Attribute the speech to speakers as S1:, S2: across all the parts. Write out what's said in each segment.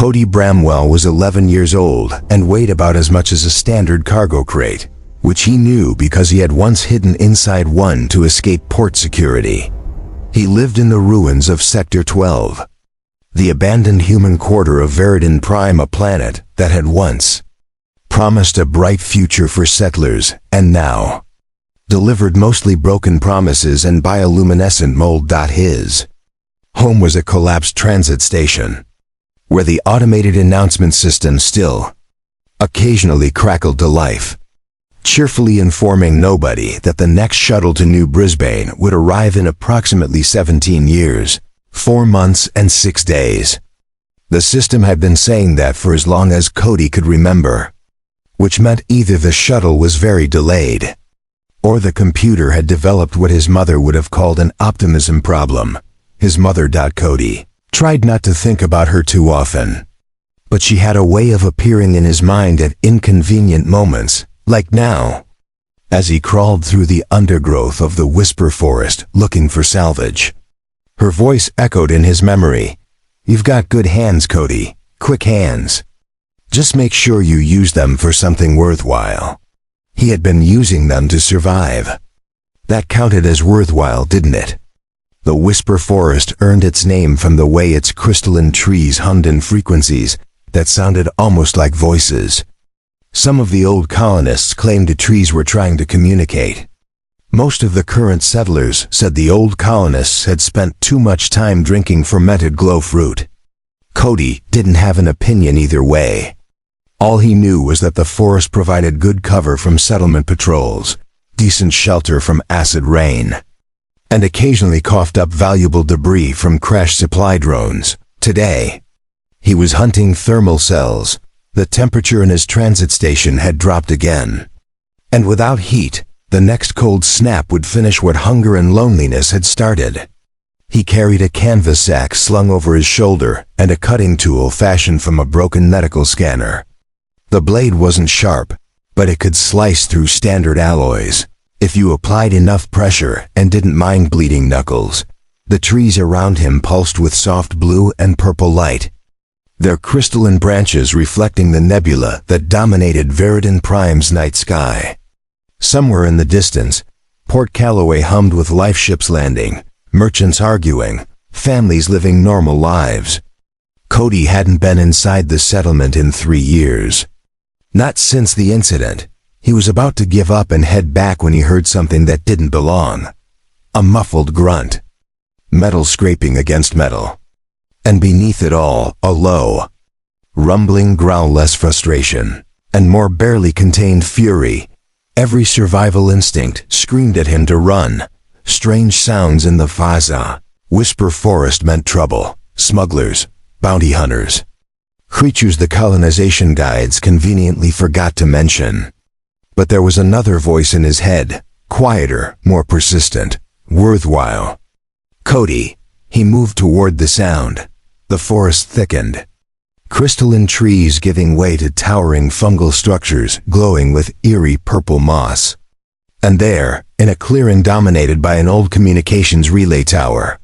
S1: Cody Bramwell was 11 years old and weighed about as much as a standard cargo crate, which he knew because he had once hidden inside one to escape port security. He lived in the ruins of Sector 12, the abandoned human quarter of Viridin Prime, a planet that had once promised a bright future for settlers and now delivered mostly broken promises and bioluminescent mold. His home was a collapsed transit station, where the automated announcement system still occasionally crackled to life, cheerfully informing nobody that the next shuttle to New Brisbane would arrive in approximately 17 years, 4 months and 6 days. The system had been saying that for as long as Cody could remember, which meant either the shuttle was very delayed, or the computer had developed what his mother would have called an optimism problem. His mother. Cody tried not to think about her too often, but she had a way of appearing in his mind at inconvenient moments, like now, as he crawled through the undergrowth of the Whisper Forest looking for salvage. Her voice echoed in his memory. "You've got good hands, Cody. Quick hands. Just make sure you use them for something worthwhile." He had been using them to survive. That counted as worthwhile, didn't it? The Whisper Forest earned its name from the way its crystalline trees hummed in frequencies that sounded almost like voices. Some of the old colonists claimed the trees were trying to communicate. Most of the current settlers said the old colonists had spent too much time drinking fermented glow fruit. Cody didn't have an opinion either way. All he knew was that the forest provided good cover from settlement patrols, decent shelter from acid rain, and occasionally coughed up valuable debris from crashed supply drones. Today, he was hunting thermal cells. The temperature in his transit station had dropped again, and without heat, the next cold snap would finish what hunger and loneliness had started. He carried a canvas sack slung over his shoulder and a cutting tool fashioned from a broken medical scanner. The blade wasn't sharp, but it could slice through standard alloys if you applied enough pressure and didn't mind bleeding knuckles. The trees around him pulsed with soft blue and purple light, their crystalline branches reflecting the nebula that dominated Viridin Prime's night sky. Somewhere in the distance, Port Calloway hummed with life ships landing, merchants arguing, families living normal lives. Cody hadn't been inside the settlement in 3 years. Not since the incident. He was about to give up and head back when he heard something that didn't belong. A muffled grunt. Metal scraping against metal. And beneath it all, a low, rumbling growl, less frustration, and more barely contained fury. Every survival instinct screamed at him to run. Strange sounds in the Faza, Whisper Forest meant trouble, smugglers, bounty hunters, creatures the colonization guides conveniently forgot to mention. But there was another voice in his head, quieter, more persistent, worthwhile. Cody. He moved toward the sound. The forest thickened, crystalline trees giving way to towering fungal structures glowing with eerie purple moss. And there, in a clearing dominated by an old communications relay tower,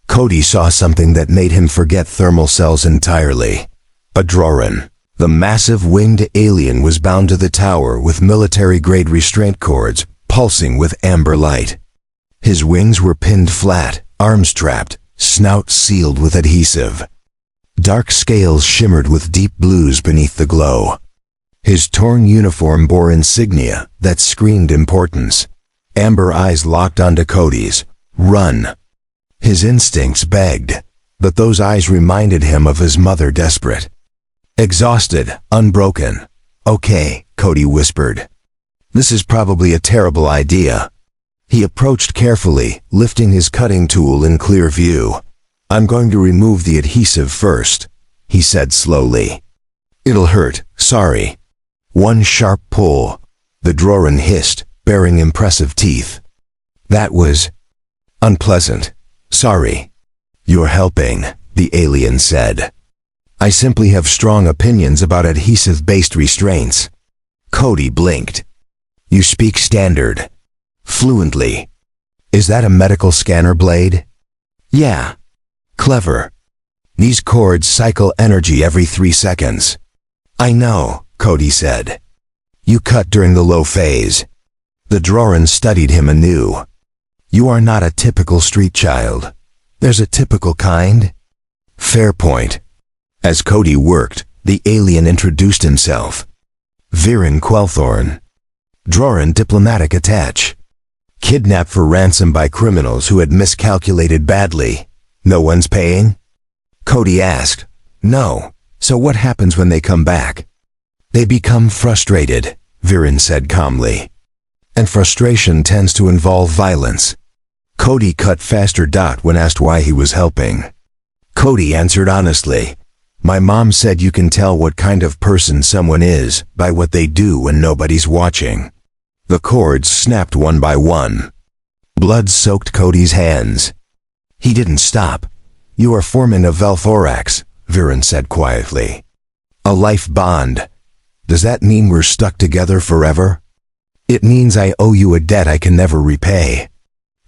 S1: Cody saw something that made him forget thermal cells entirely. A Droran. The massive winged alien was bound to the tower with military-grade restraint cords pulsing with amber light. His wings were pinned flat, arms trapped, snout sealed with adhesive. Dark scales shimmered with deep blues beneath the glow. His torn uniform bore insignia that screamed importance. Amber eyes locked onto Cody's. Run. His instincts begged, but those eyes reminded him of his mother, desperate, exhausted, unbroken. "Okay," Cody whispered. "This is probably a terrible idea." He approached carefully, lifting his cutting tool in clear view. "I'm going to remove the adhesive first," he said slowly. "It'll hurt, sorry." One sharp pull. The Droran hissed, baring impressive teeth. "That was unpleasant. Sorry." "You're helping," the alien said. "I simply have strong opinions about adhesive-based restraints." Cody blinked. "You speak standard." "Fluently." "Is that a medical scanner blade?" "Yeah." "Clever." These cords cycle energy every 3 seconds. I know, Cody said. You cut during the low phase. The Droran studied him anew. You are not a typical street child. There's a typical kind. Fair point. As Cody worked, the alien introduced himself. Viren Quelthorn. Droran diplomatic attach. Kidnapped for ransom by criminals who had miscalculated badly. No one's paying? Cody asked. No. So what happens when they come back? They become frustrated, Viren said calmly. And frustration tends to involve violence. Cody cut faster. When asked why he was helping. Cody answered honestly. My mom said you can tell what kind of person someone is by what they do when nobody's watching. The cords snapped one by one. Blood soaked Cody's hands. He didn't stop. You are forming a Velthorax, Viren said quietly. A life bond. Does that mean we're stuck together forever? It means I owe you a debt I can never repay.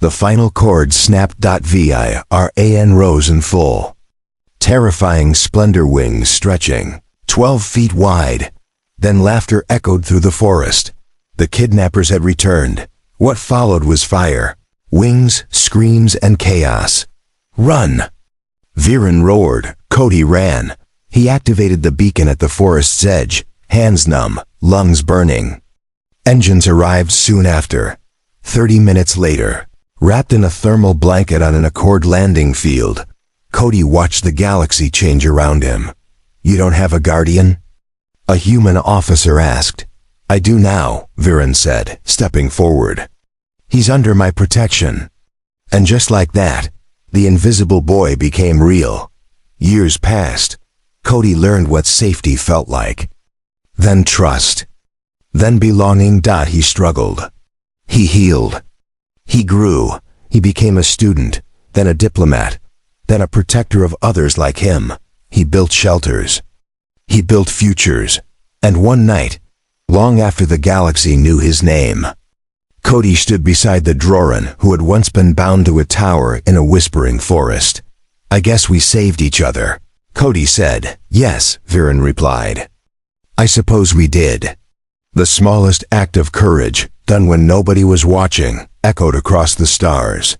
S1: The final cord snapped. Viran rose in full. Terrifying splendor, wings stretching, 12 feet wide. Then laughter echoed through the forest. The kidnappers had returned. What followed was fire, wings, screams, and chaos. Run! Viren roared. Cody ran. He activated the beacon at the forest's edge, hands numb, lungs burning. Engines arrived soon after. 30 minutes later, wrapped in a thermal blanket on an Accord landing field, Cody watched the galaxy change around him. You don't have a guardian? A human officer asked. I do now, Viren said, stepping forward. He's under my protection. And just like that, the invisible boy became real. Years passed. Cody learned what safety felt like. Then trust. Then belonging. He struggled. He healed. He grew. He became a student, then a diplomat, then a protector of others like him. He built shelters. He built futures. And one night, long after the galaxy knew his name, Cody stood beside the Droran who had once been bound to a tower in a whispering forest. I guess we saved each other, Cody said. Yes, Viren replied. I suppose we did. The smallest act of courage, done when nobody was watching, echoed across the stars.